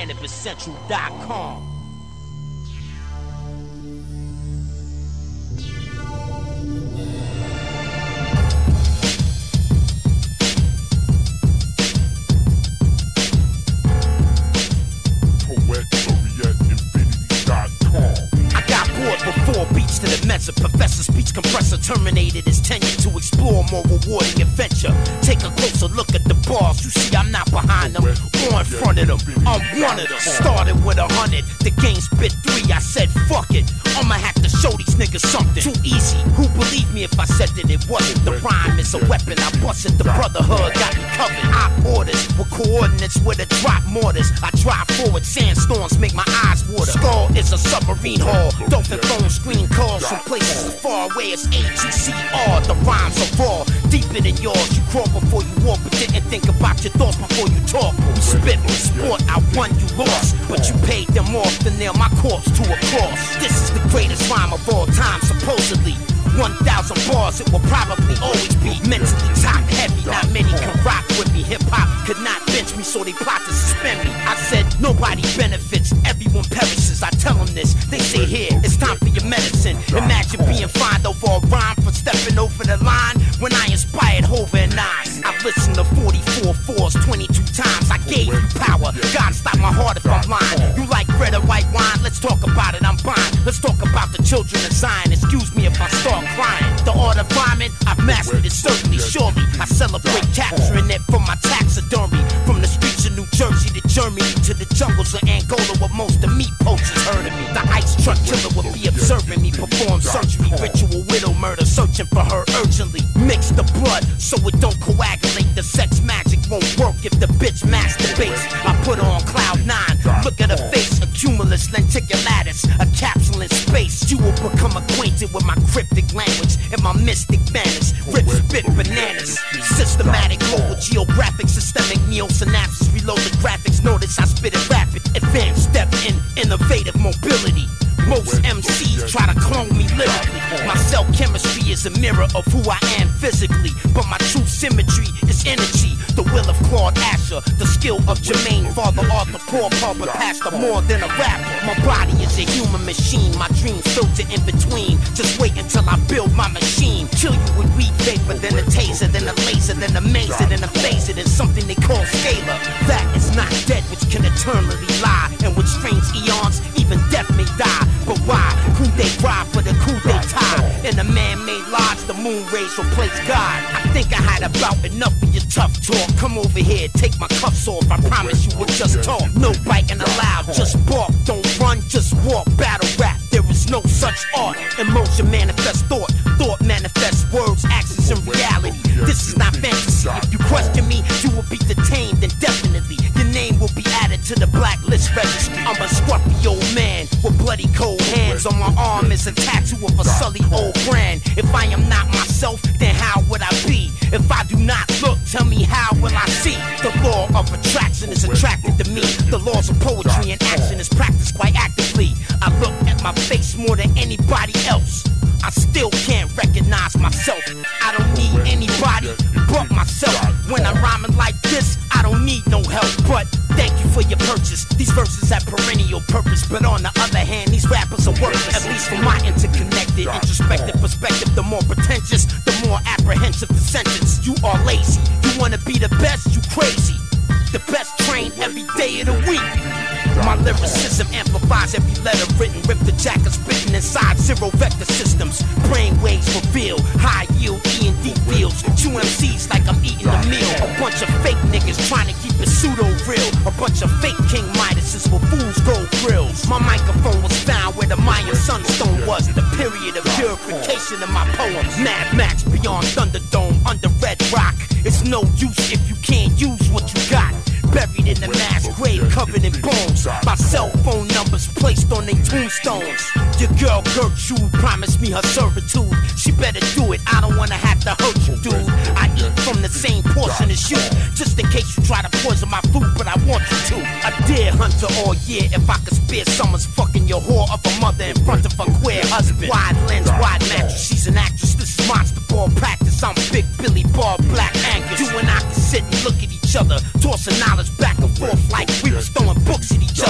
CanibusCentral.com. Before beats to the mezza, professor speech compressor terminated his tenure to explore more rewarding adventure. Take a closer look at the bars. You see I'm not behind them or in front of them. I'm one of them. Started with 100, the game spit 3. I said fuck it, I'ma have to show these niggas something. Too easy, who believe me if I said that it wasn't? The rhyme is a weapon, I busted the brotherhood, got me covered. I orders with coordinates with a drop mortars. I drive forward, sandstorms make my eyes water. Skull is a submarine hull, dolphin phone screen calls from places as far away as ATCR. The rhymes are raw, deeper than yours. You crawl before you walk, but didn't think about your thoughts before you talk. We spit for sport, I won, you lost, but you paid them off to nail my corpse to a cross. This is the greatest rhyme of all time, supposedly. 1,000 bars, it will probably always be mentally top heavy. Not many can rock with me. Hip-hop could not bench me, so they plot to suspend me. I said, nobody benefits, everyone perishes. I tell them this, they say here, it's time for your medicine. Imagine being fined over a rhyme for stepping over the line when I inspired Hova and Nas. I've listened to 44 fours 22 times. I gave you power, God stop my heart if I'm lying. You like red or white wine? Let's talk about it, I'm fine. Let's talk about the children of Zion. Excuse me if I start crying. The art of rhyming, I've mastered it certainly, surely. I celebrate capturing it from my taxidermy. From the streets of New Jersey to Germany to the jungles of Angola where most of meat poachers heard of me. The ice truck killer would be observing me perform surgery, ritual widow murder, searching for her urgently. Mix the blood so it don't coagulate. The sex magic won't work if the bitch masturbates. I put her on cloud 9, look at her face, a cumulus lenticulatus, a capsule in space. You will become acquainted with my cryptic language and my mystic manners. Rip, spit, bananas. Systematic, global, geographic, systemic, neo-synapses. Reload the graphics, notice I spit it rapid. Advanced step in innovative mobility. Most MCs try to clone me lyrically. My cell chemistry is a mirror of who I am physically, but my true symmetry is energy. The will of Claude Asher, the skill of Jermaine, Father Arthur, Paul Papa, Pastor more than a rapper. My body is a human machine, my dreams filter in between. Just wait until I build my machine. Kill you with weed vapor, then a taser, then a laser, then a mazer, then a phaser, then something they call scalar. That is not dead, which can eternally lie, and with strange eons, even death may die. But why? Coup they ride for the coup they tie. In a man-made lodge, the moon rays replace God. I think I had about enough of your tough talk. Come over here, take my cuffs off. I promise you we'll just talk. No biting allowed, just bark. Don't run, just walk. Battle rap, there is no such art. Emotion manifests thought. Thought manifests words, actions, and reality. This is not fantasy. If you question me, you will be detained indefinitely. Your name will be added to the blacklist registry. I'm a scruffy old man with bloody cold hands. On my arm is a tattoo of a sully old brand. If I am not myself, then how would I be? If I do not look, tell me how will I see? The law of attraction is attracted to me. The laws of poetry and action is practiced quite actively. I look at my face more than anybody else. I still can't recognize myself. I don't need anybody but myself. When I'm rhyming like this, I don't need no help. But thank you for your purchase. These verses have perennial purpose, but on the other hand, these rappers are worthless. At least from my interconnected, introspective perspective, the more pretentious, the more apprehensive the sentence. You are lazy. You wanna be the best? You crazy. The best trained every day of the week. My lyricism amplifies every letter written. Rip the jacket spitting inside zero vector systems. Brain waves reveal high yield E&D fields. Chew MCs like I'm eating a meal. A bunch of fake niggas trying to keep it pseudo real. A bunch of fake King Midases with fools gold grills. My microphone was found where the Mayan sunstone was. The period of purification of my poems. Mad Max beyond Thunderdome under red rock. It's no use if you can't use what you got. Buried in the mass grave covered in bones. My cell phone numbers placed on their tombstones. Your girl Gertrude promised me her servitude. She better do it, I don't wanna have to hurt you, dude. I eat from the same portion as you, just in case you try to poison my food, but I want you to. A deer hunter all year, if I could spare someone's fucking your whore of a mother in front of a queer husband. Wide lens, wide mattress, she's an actress, this is monster ball practice. I'm Big Billy Bob Black Angus. You and I can sit and look at each other, tossing knowledge back and forth like we was throwing books at each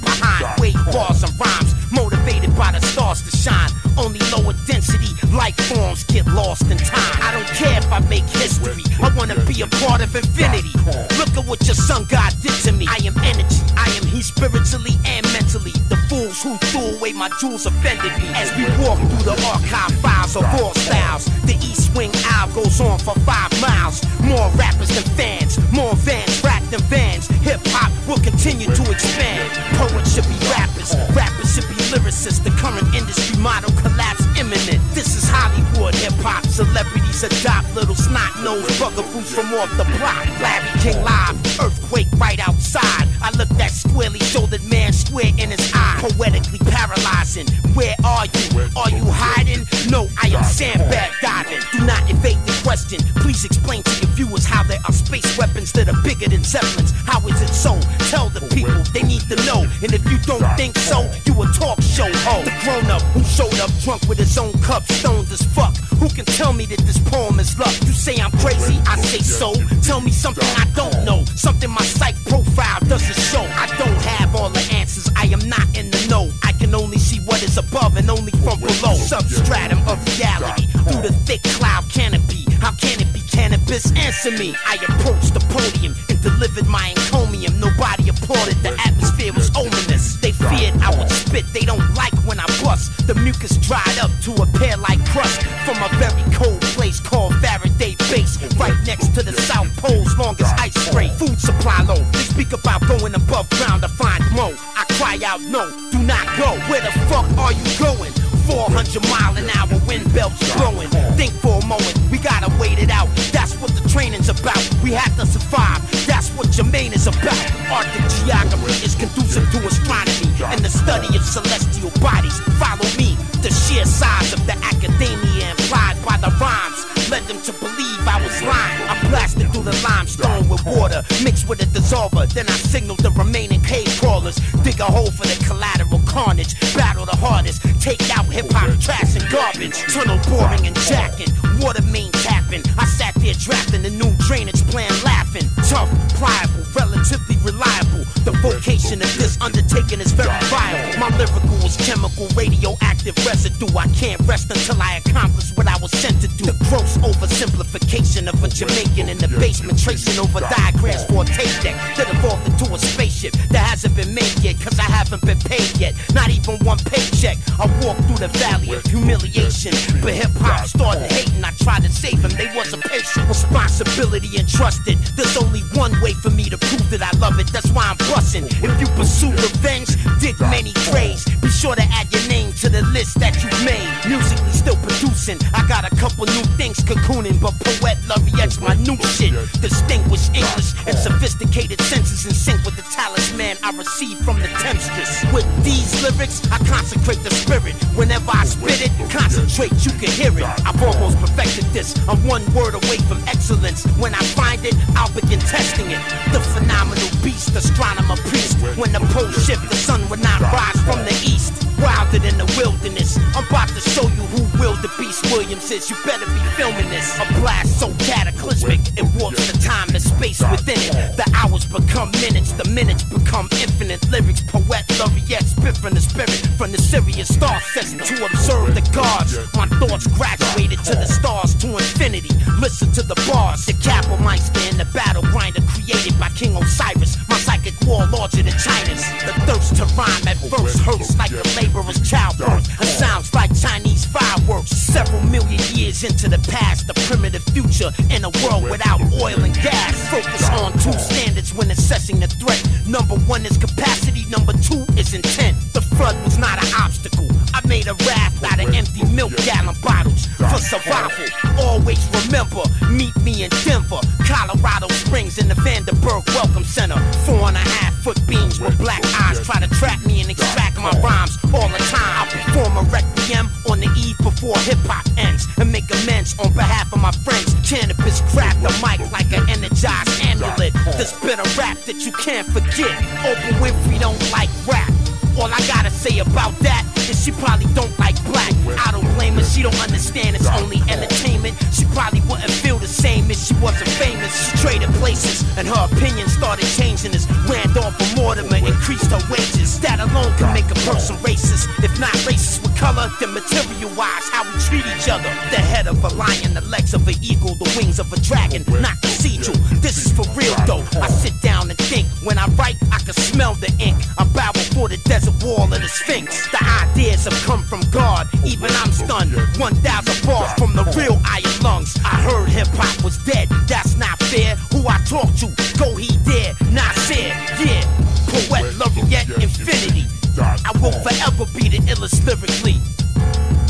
behind weight bars and rhymes, motivated by the stars to shine. Only lower density life forms get lost in time. I don't care if I make history, I wanna be a part of infinity. Look at what your sun god did to me. I am energy, I am he spiritually and mentally. The fools who threw away my jewels offended me. As we walk through the archive files of all styles, the East Wing Owl goes on for 5 miles. More rappers than fans, more vans racked than vans. Hip-hop will continue to expand. Poets should be rappers, rappers should be lyricists. The current industry model collapse imminent. This is Hollywood hip-hop. Celebrities adopt little snot-nosed bugaboos from off the block. Larry King live, earthquake right outside. I looked that squarely-shouldered man square in his eye, poetically paralyzing. Where are you? Are you hiding? No, I am sandbag diving. Do not evade the question. Please explain to your viewers how there are space weapons that are bigger than Zeppelins. How is it so? Tell the people, they need to know. And if you don't think so, you a talk show ho. The grown-up who showed up drunk with his own cup, stoned as fuck. Who can tell me that this poem is luck? You say I'm crazy, I say so. Tell me something I don't know, something my psych profile doesn't show. I don't have all the answers, I am not in the know. I can only see what is above and only from below. Substratum of reality, through the thick cloud canopy. How can it be Canibus? Answer me. I approached the podium and delivered my encomium. Nobody applauded, the atmosphere was ominous. They feared I would spit, they don't like when I bust. The mucus dried up to appear like crust from a very cold place called Faraday Base, right next to the South Pole's longest ice spray. Food supply low, they speak about going above ground to find more. I cry out no, do not go. Where the fuck are you going? 400-mile-an-hour wind belts blowing. Think for a moment, we gotta wait it out. That's what the training's about. We have to survive, that's what Jermaine is about. Arctic geography is conducive to astronomy and the study of celestial bodies. Follow me, the sheer size of the academia implied by the rhymes led them to believe I was lying. I blasted through the limestone with water mixed with a dissolver. Then I signaled the remaining cave crawlers. Dig a hole for the collateral carnage. Battle the hardest. Take out hip-hop trash and garbage. Tunnel boring and jacking. Water main tapping. I sat there drafting the new drainage plan, laughing. Tough, pliable, relatively reliable. The vocation of this undertaking is very viable. My lyrical is chemical, radioactive residue. I can't rest until I accomplish what I was sent to do. The gross oversimplification of a Jamaican in the basement, tracing over diagrams for a tape deck that evolved into a spaceship that hasn't been made yet, cause I haven't been paid yet. Not even one paycheck. I walked through the valley of humiliation, but hip-hop started hating. I tried to save him, they wasn't patient. Responsibility entrusted. There's only one way for me to prove that I love it, that's why I'm busting. If you pursue revenge, dig many graves. Be sure to add your name to the list that you've made. Musically still producing, I got a couple new things cocooning, but Poet Laureate's my new shit. Distinguished English and sophisticated senses in sync with the talisman I received from the temptress. With these lyrics, I consecrate the spirit. Whenever I spit it, concentrate, you can hear it. I've almost perfected this. I'm one word away from excellence. When I find it, I'll begin testing it. The phenomenal beast, astronomer priest. When the poles shift, the sun will not rise from the east. Wilder than the wilderness. I'm about to show you who Will the Beast Williams is. You better be filming this. A blast so cataclysmic, it warps the time and space within it. The hours become minutes, the minutes become infinite. Lyrics, Poet Laureate, spit from the spirit, from the Sirius star system to observe the gods. My thoughts graduated to the stars, to infinity. Listen to the bars. The Capelmeister in the battle grinder created by King Osiris. My psychic war larger than China's. The thirst to rhyme at first hurts like a laborer's childbirth. It sounds like Chinese fireworks. Several million years into the past, the primitive future in a world without oil and gas. Focus on two standards when assessing the threat. Number one is capacity, number two is intent. The flood was not an obstacle. I made a raft out of empty milk gallon bottles. For survival, always remember, meet me in Denver, Colorado Springs in the Vanderburg Welcome Center. 4.5-foot beams with black eyes try to trap me and extract my rhymes all the time. I perform a requiem on the eve before hip-hop ends and make amends on behalf of my friends. Canibus cracked the mic like an energized amulet. This bit of rap that you can't forget. Oprah Winfrey don't like rap. All I gotta say about that and she probably don't like black. I don't blame her, she don't understand it's only entertainment. She probably wouldn't feel the same if she wasn't famous. She traded places and her opinion started changing as Randolph and Mortimer increased her wages. That alone can make a person racist. If not racist with color, then material-wise, how we treat each other. The head of a lion, the legs of an eagle, the wings of a dragon, not cathedral. This is for real though. I sit down and think. When I write, I can smell the ink. I bow before the desert wall of the Sphinx. The ideas have come from God, even I'm stunned. 1,000 bars from the real iron lungs. I heard hip-hop was dead, that's not fair. Who I talk to, go he dare, not fair. Yeah, Poet Laureate Infinity. I will forever be the illest lyrically.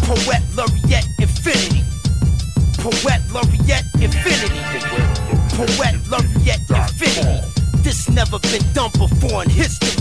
Poet Laureate Infinity. Poet Laureate Infinity. Poet Laureate Infinity. This never been done before in history.